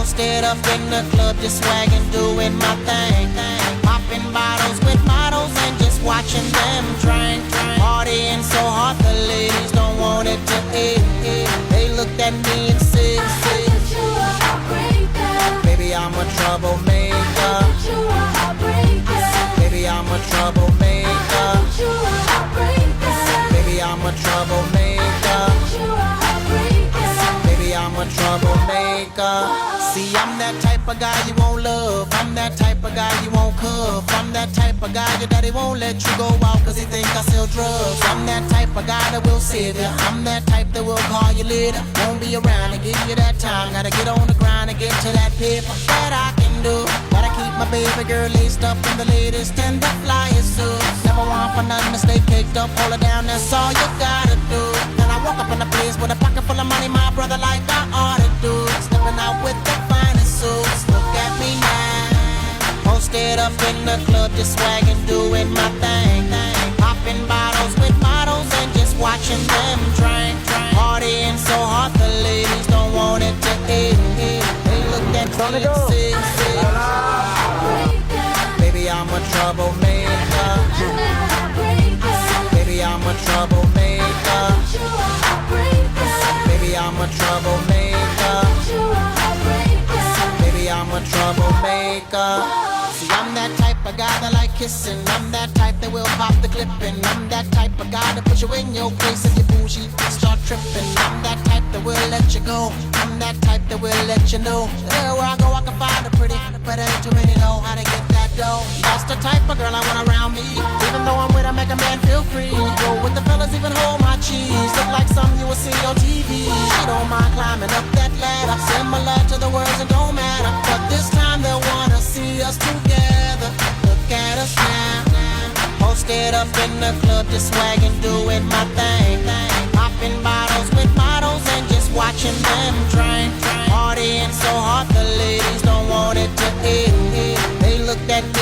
Posted up in the club, just swagging, doing my thing. Popping bottles with models and just watching them drink. Partying so hard, the ladies don't want it to end. They looked at me and said, baby, I'm a troublemaker. Baby, I'm a troublemaker. Baby, I'm a troublemaker. Baby, I'm a troublemaker. See, I'm that type of guy you won't love. I'm that type of guy you won't cuff. I'm that type of guy your daddy won't let you go out cause he think I sell drugs. I'm that type of guy that will save you. I'm that type that will call you later. Won't be around to give you that time. Gotta get on the grind and get to that paper that I can do. Gotta keep my baby girl laced up in the latest and the flyest suits. Never want for nothing to stay caked up. Hold her down, that's all you gotta do. Then I walk up in the place with a pocket full of money, my brother, like I ought to do. Stepping out with the finest suits. Look at me now. Posted up in the club, just swagging, doing my thing. Popping bottles with models and just watching them drink. Partying so hard, the ladies don't want it to end. They look at me and say, baby, I'm a troublemaker. Baby, I'm a troublemaker. Baby, I'm a troublemaker. Baby, I'm a troublemaker. See, I'm that type of guy that like kissing. I'm that type that will pop the clipping. I'm that type of guy that put you in your place if you're bougie, start tripping. I'm that type that will let you go. I'm that type that will let you know that everywhere I go I can find a pretty, but ain't too many know how to get that dough. That's the type of girl I want around me. Even though I'm with her, make a man feel free. Go with the fellas, even hold my cheese. Look like something you will see on TV. She don't mind climbing up that ladder, similar to the words that don't matter. But this time they'll wanna see us together. Look at us now. Posted up in the club, just swagging, doing my thing. Popping bottles with models and just watching them drink. Partying so hard, the ladies don't want it to end. They looked at me